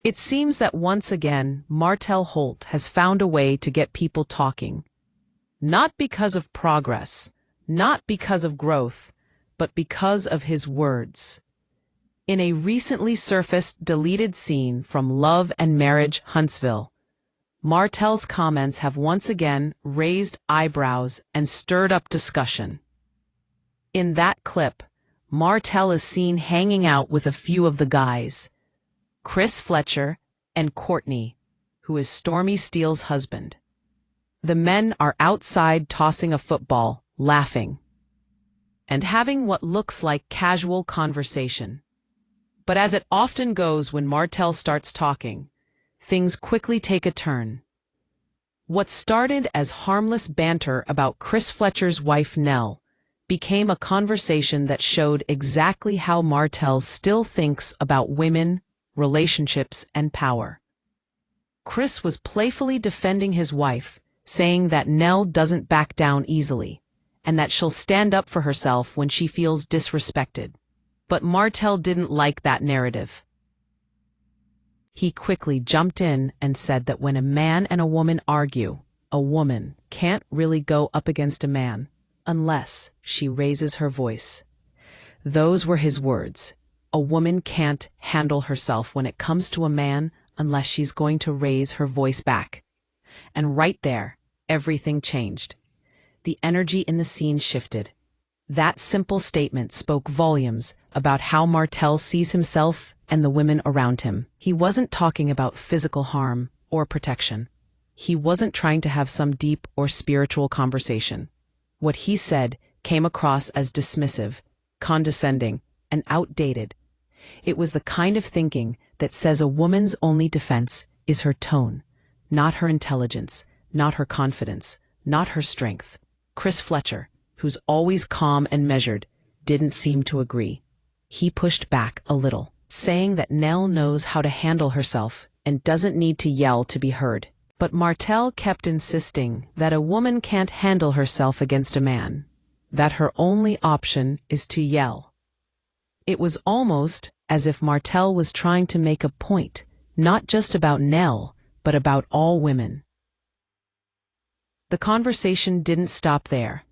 It seems that once again, Martell Holt has found a way to get people talking. Not because of progress, not because of growth, but because of his words. In a recently surfaced deleted scene from Love and Marriage Huntsville, Martell's comments have once again raised eyebrows and stirred up discussion. In that clip, Martell is seen hanging out with a few of the guys, Chris Fletcher and Courtney, who is Stormy Steele's husband. The men are outside tossing a football, laughing, and having what looks like casual conversation. But as it often goes when Martell starts talking, things quickly take a turn. What started as harmless banter about Chris Fletcher's wife Nell became a conversation that showed exactly how Martell still thinks about women, relationships, and power. Chris was playfully defending his wife, saying that Nell doesn't back down easily, and that she'll stand up for herself when she feels disrespected. But Martell didn't like that narrative. He quickly jumped in and said that when a man and a woman argue, a woman can't really go up against a man unless she raises her voice. Those were his words. A woman can't handle herself when it comes to a man unless she's going to raise her voice back. And right there, everything changed. The energy in the scene shifted. That simple statement spoke volumes about how Martell sees himself and the women around him. He wasn't talking about physical harm or protection. He wasn't trying to have some deep or spiritual conversation. What he said came across as dismissive, condescending, and outdated. It was the kind of thinking that says a woman's only defense is her tone, not her intelligence, not her confidence, not her strength. Chris Fletcher, who's always calm and measured, didn't seem to agree. He pushed back a little, saying that Nell knows how to handle herself and doesn't need to yell to be heard. But Martell kept insisting that a woman can't handle herself against a man, that her only option is to yell. It was almost as if Martell was trying to make a point, not just about Nell, but about all women. The conversation didn't stop there.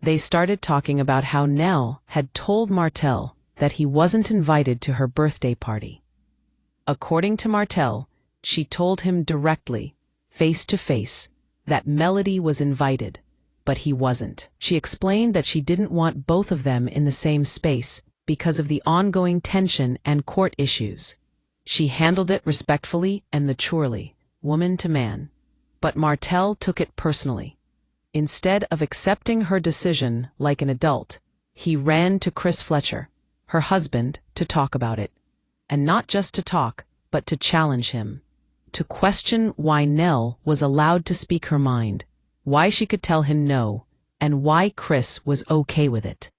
They started talking about how Nell had told Martell that he wasn't invited to her birthday party. According to Martell, she told him directly, face to face, that Melody was invited, but he wasn't. She explained that she didn't want both of them in the same space because of the ongoing tension and court issues. She handled it respectfully and maturely, woman to man. But Martell took it personally. Instead of accepting her decision like an adult, he ran to Chris Fletcher, her husband, to talk about it. And not just to talk, but to challenge him. To question why Nell was allowed to speak her mind, why she could tell him no, and why Chris was okay with it.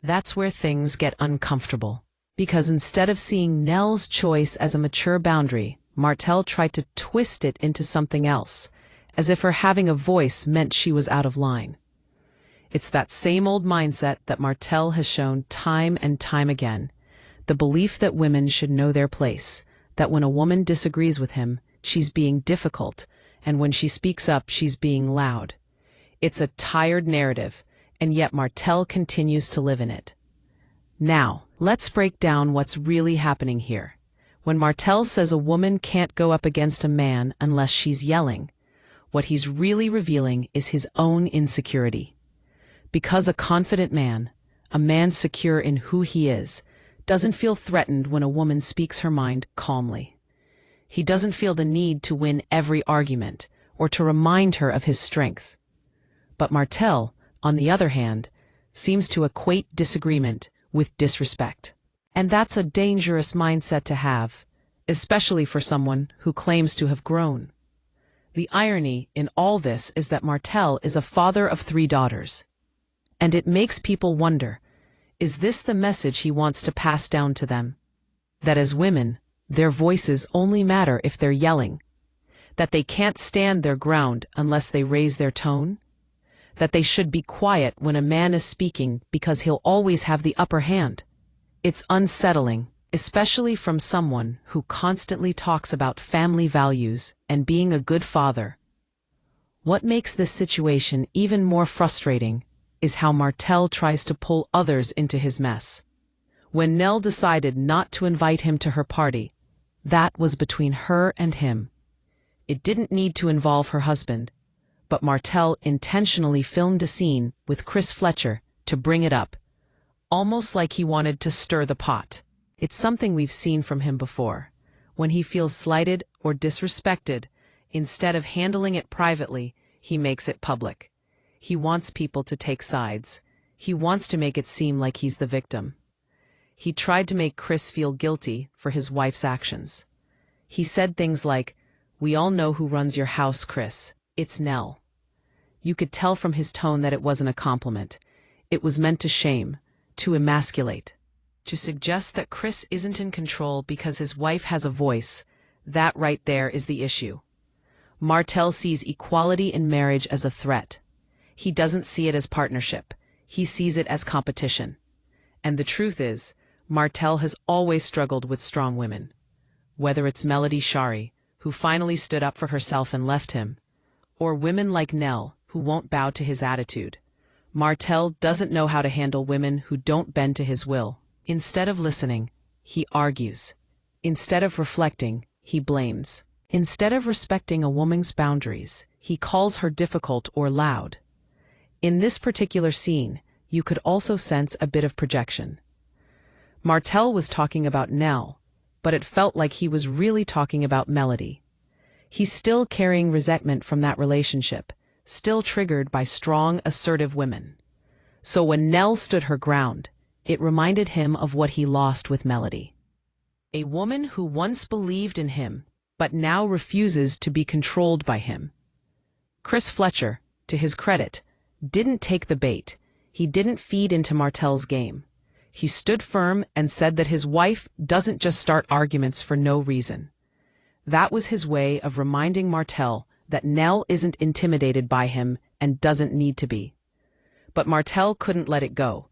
That's where things get uncomfortable. Because instead of seeing Nell's choice as a mature boundary, Martell tried to twist it into something else, as if her having a voice meant she was out of line. It's that same old mindset that Martell has shown time and time again, the belief that women should know their place, that when a woman disagrees with him, she's being difficult, and when she speaks up, she's being loud. It's a tired narrative, and yet Martell continues to live in it. Now, let's break down what's really happening here. When Martell says a woman can't go up against a man unless she's yelling, what he's really revealing is his own insecurity. Because a confident man, a man secure in who he is, doesn't feel threatened when a woman speaks her mind calmly. He doesn't feel the need to win every argument or to remind her of his strength. But Martell, on the other hand, seems to equate disagreement with disrespect. And that's a dangerous mindset to have, especially for someone who claims to have grown. The irony in all this is that Martell is a father of 3 daughters. And it makes people wonder, is this the message he wants to pass down to them? That as women, their voices only matter if they're yelling? That they can't stand their ground unless they raise their tone? That they should be quiet when a man is speaking because he'll always have the upper hand? It's unsettling, especially from someone who constantly talks about family values and being a good father. What makes this situation even more frustrating is how Martell tries to pull others into his mess. When Nell decided not to invite him to her party, that was between her and him. It didn't need to involve her husband, but Martell intentionally filmed a scene with Chris Fletcher to bring it up, almost like he wanted to stir the pot. It's something we've seen from him before. When he feels slighted or disrespected, instead of handling it privately, he makes it public. He wants people to take sides. He wants to make it seem like he's the victim. He tried to make Chris feel guilty for his wife's actions. He said things like, "We all know who runs your house, Chris. It's Nell." You could tell from his tone that it wasn't a compliment. It was meant to shame, to emasculate, to suggest that Chris isn't in control because his wife has a voice. That right there is the issue. Martell sees equality in marriage as a threat. He doesn't see it as partnership. He sees it as competition. And the truth is, Martell has always struggled with strong women. Whether it's Melody Shari, who finally stood up for herself and left him, or women like Nell, who won't bow to his attitude, Martell doesn't know how to handle women who don't bend to his will. Instead of listening, he argues. Instead of reflecting, he blames. Instead of respecting a woman's boundaries, he calls her difficult or loud. In this particular scene, you could also sense a bit of projection. Martell was talking about Nell, but it felt like he was really talking about Melody. He's still carrying resentment from that relationship, still triggered by strong, assertive women. So when Nell stood her ground, it reminded him of what he lost with Melody. A woman who once believed in him, but now refuses to be controlled by him. Chris Fletcher, to his credit, didn't take the bait. He didn't feed into Martell's game. He stood firm and said that his wife doesn't just start arguments for no reason. That was his way of reminding Martell that Nell isn't intimidated by him and doesn't need to be. But Martell couldn't let it go.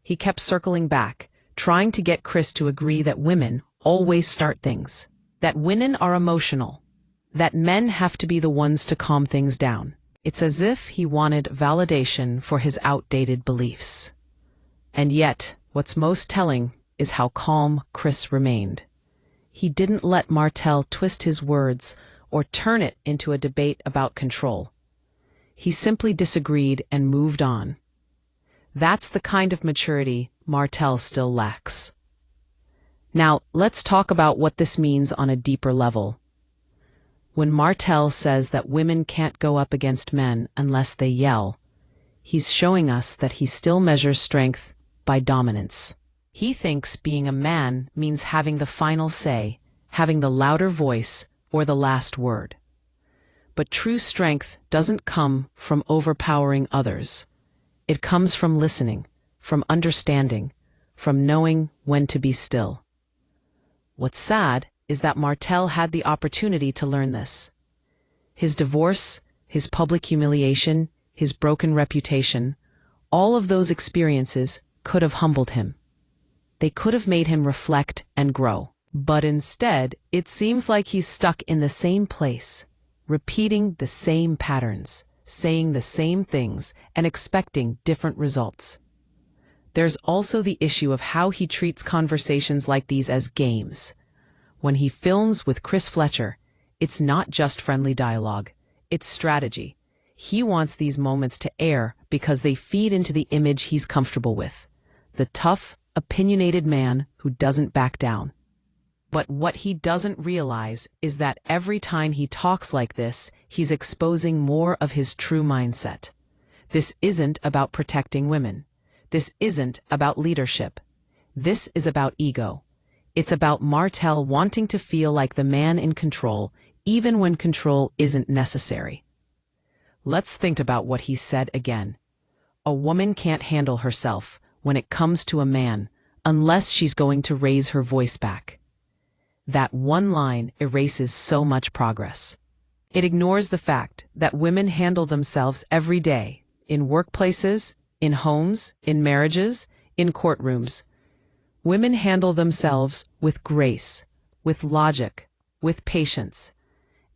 He kept circling back, trying to get Chris to agree that women always start things, that women are emotional, that men have to be the ones to calm things down. It's as if he wanted validation for his outdated beliefs. And yet, what's most telling is how calm Chris remained. He didn't let Martell twist his words or turn it into a debate about control. He simply disagreed and moved on. That's the kind of maturity Martell still lacks. Now, let's talk about what this means on a deeper level. When Martell says that women can't go up against men unless they yell, he's showing us that he still measures strength by dominance. He thinks being a man means having the final say, having the louder voice, or the last word. But true strength doesn't come from overpowering others. It comes from listening, from understanding, from knowing when to be still. What's sad is that Martell had the opportunity to learn this. His divorce, his public humiliation, his broken reputation, all of those experiences could have humbled him. They could have made him reflect and grow. But instead, it seems like he's stuck in the same place, repeating the same patterns, saying the same things, and expecting different results. There's also the issue of how he treats conversations like these as games. When he films with Chris Fletcher, it's not just friendly dialogue, it's strategy. He wants these moments to air because they feed into the image he's comfortable with, the tough, opinionated man who doesn't back down. But what he doesn't realize is that every time he talks like this, he's exposing more of his true mindset. This isn't about protecting women. This isn't about leadership. This is about ego. It's about Martell wanting to feel like the man in control, even when control isn't necessary. Let's think about what he said again. A woman can't handle herself when it comes to a man unless she's going to raise her voice back. That one line erases so much progress. It ignores the fact that women handle themselves every day, in workplaces, in homes, in marriages, in courtrooms. Women handle themselves with grace, with logic, with patience,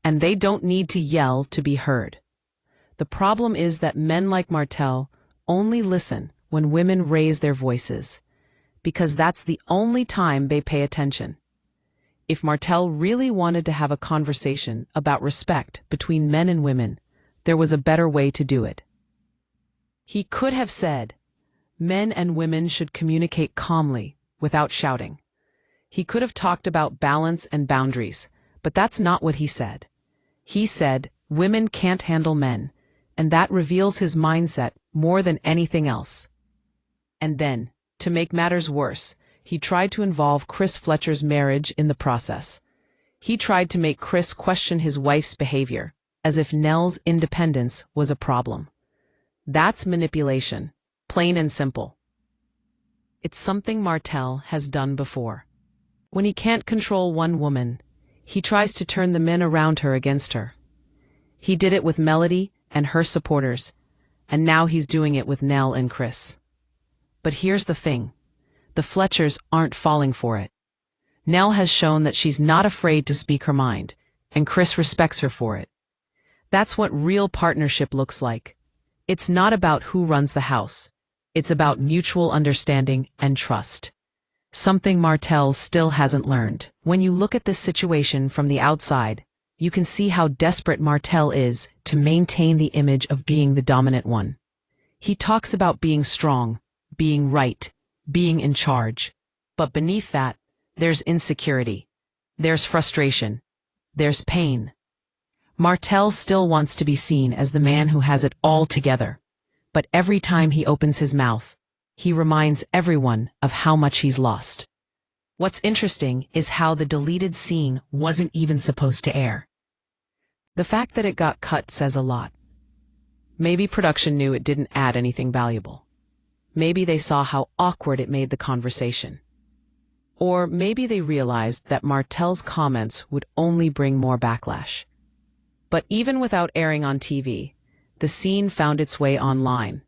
and they don't need to yell to be heard. The problem is that men like Martell only listen when women raise their voices, because that's the only time they pay attention. If Martell really wanted to have a conversation about respect between men and women, there was a better way to do it. He could have said, men and women should communicate calmly, without shouting. He could have talked about balance and boundaries, but that's not what he said. He said, women can't handle men, and that reveals his mindset more than anything else. And then, to make matters worse, he tried to involve Chris Fletcher's marriage in the process. He tried to make Chris question his wife's behavior, as if Nell's independence was a problem. That's manipulation, plain and simple. It's something Martell has done before. When he can't control one woman, he tries to turn the men around her against her. He did it with Melody and her supporters, and now he's doing it with Nell and Chris. But here's the thing. The Fletchers aren't falling for it. Nell has shown that she's not afraid to speak her mind, and Chris respects her for it. That's what real partnership looks like. It's not about who runs the house. It's about mutual understanding and trust. Something Martell still hasn't learned. When you look at this situation from the outside, you can see how desperate Martell is to maintain the image of being the dominant one. He talks about being strong, being right, being in charge. But beneath that, there's insecurity. There's frustration. There's pain. Martell still wants to be seen as the man who has it all together. But every time he opens his mouth, he reminds everyone of how much he's lost. What's interesting is how the deleted scene wasn't even supposed to air. The fact that it got cut says a lot. Maybe production knew it didn't add anything valuable. Maybe they saw how awkward it made the conversation. Or maybe they realized that Martell's comments would only bring more backlash. But even without airing on TV, the scene found its way online.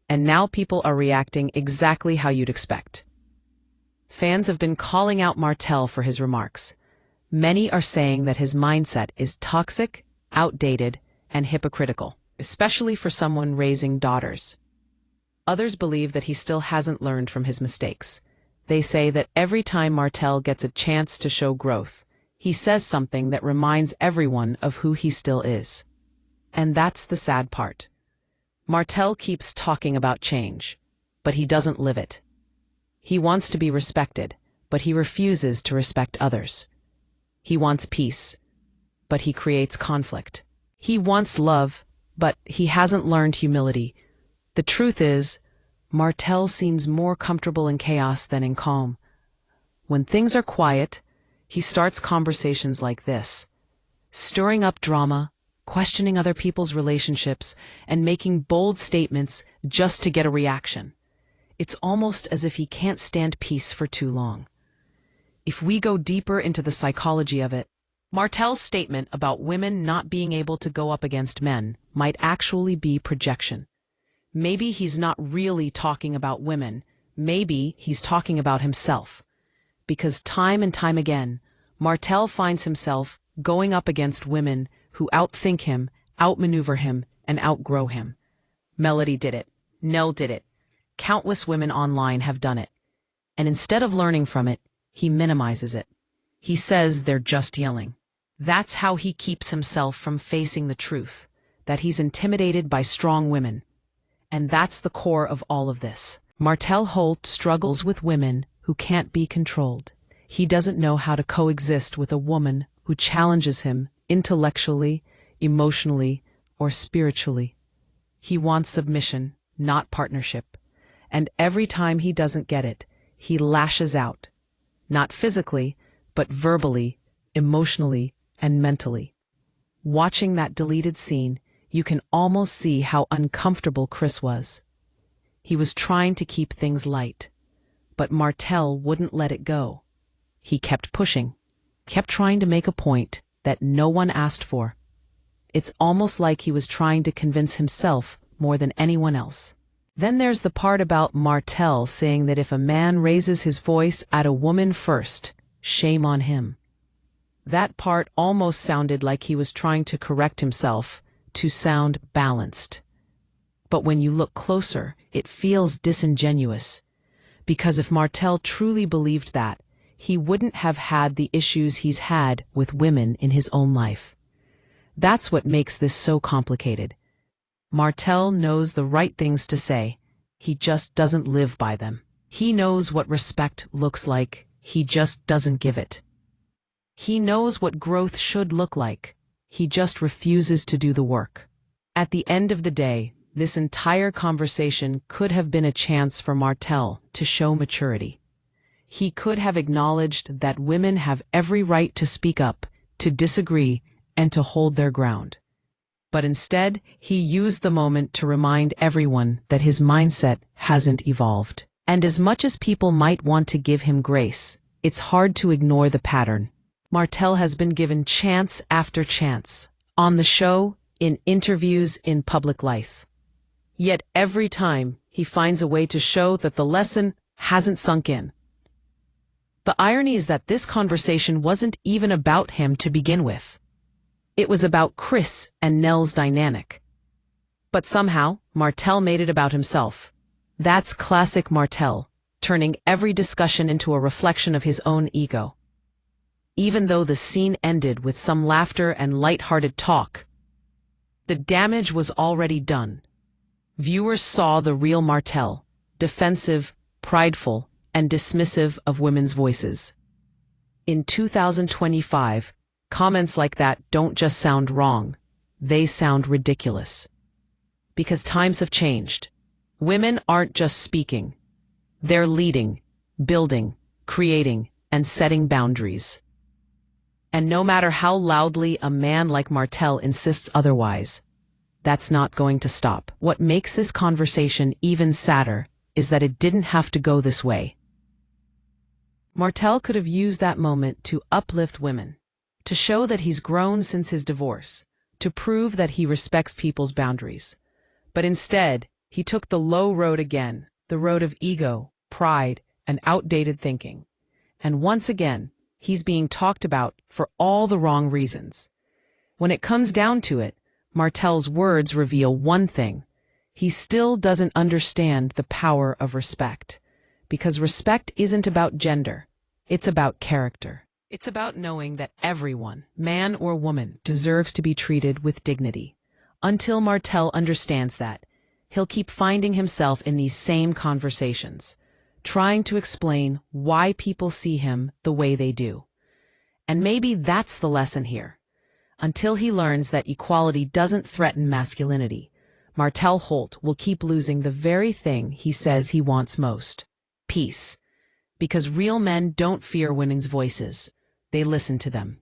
And now people are reacting exactly how you'd expect. Fans have been calling out Martell for his remarks. Many are saying that his mindset is toxic, outdated, and hypocritical, especially for someone raising daughters. Others believe that he still hasn't learned from his mistakes. They say that every time Martell gets a chance to show growth, he says something that reminds everyone of who he still is. And that's the sad part. Martell keeps talking about change, but he doesn't live it. He wants to be respected, but he refuses to respect others. He wants peace, but he creates conflict. He wants love, but he hasn't learned humility. The truth is, Martell seems more comfortable in chaos than in calm. When things are quiet, he starts conversations like this, stirring up drama, questioning other people's relationships, and making bold statements just to get a reaction. It's almost as if he can't stand peace for too long. If we go deeper into the psychology of it, Martell's statement about women not being able to go up against men might actually be projection. Maybe he's not really talking about women. Maybe he's talking about himself. Because time and time again, Martell finds himself going up against women who outthink him, outmaneuver him, and outgrow him. Melody did it. Nell did it. Countless women online have done it. And instead of learning from it, he minimizes it. He says they're just yelling. That's how he keeps himself from facing the truth, that he's intimidated by strong women. And that's the core of all of this. Martell Holt struggles with women who can't be controlled. He doesn't know how to coexist with a woman who challenges him intellectually, emotionally, or spiritually. He wants submission, not partnership. And every time he doesn't get it, he lashes out. Not physically, but verbally, emotionally, and mentally. Watching that deleted scene, you can almost see how uncomfortable Chris was. He was trying to keep things light, but Martell wouldn't let it go. He kept pushing, kept trying to make a point that no one asked for. It's almost like he was trying to convince himself more than anyone else. Then there's the part about Martell saying that if a man raises his voice at a woman first, shame on him. That part almost sounded like he was trying to correct himself, to sound balanced. But when you look closer, it feels disingenuous. Because if Martell truly believed that, he wouldn't have had the issues he's had with women in his own life. That's what makes this so complicated. Martell knows the right things to say. He just doesn't live by them. He knows what respect looks like. He just doesn't give it. He knows what growth should look like. He just refuses to do the work. At the end of the day, this entire conversation could have been a chance for Martell to show maturity. He could have acknowledged that women have every right to speak up, to disagree, and to hold their ground. But instead, he used the moment to remind everyone that his mindset hasn't evolved. And as much as people might want to give him grace, it's hard to ignore the pattern. Martell has been given chance after chance, on the show, in interviews, in public life. Yet every time, he finds a way to show that the lesson hasn't sunk in. The irony is that this conversation wasn't even about him to begin with. It was about Chris and Nell's dynamic. But somehow, Martell made it about himself. That's classic Martell, turning every discussion into a reflection of his own ego. Even though the scene ended with some laughter and light-hearted talk, the damage was already done. Viewers saw the real Martell, defensive, prideful, and dismissive of women's voices. In 2025, comments like that don't just sound wrong, they sound ridiculous. Because times have changed. Women aren't just speaking. They're leading, building, creating, and setting boundaries. And no matter how loudly a man like Martell insists otherwise, that's not going to stop. What makes this conversation even sadder is that it didn't have to go this way. Martell could have used that moment to uplift women, to show that he's grown since his divorce, to prove that he respects people's boundaries. But instead, he took the low road again, the road of ego, pride, and outdated thinking. And once again, he's being talked about for all the wrong reasons. When it comes down to it, Martell's words reveal one thing. He still doesn't understand the power of respect. Because respect isn't about gender. It's about character. It's about knowing that everyone, man or woman, deserves to be treated with dignity. Until Martell understands that, he'll keep finding himself in these same conversations, trying to explain why people see him the way they do. And maybe that's the lesson here. Until he learns that equality doesn't threaten masculinity, Martell Holt will keep losing the very thing he says he wants most: peace. Because real men don't fear women's voices. They listen to them.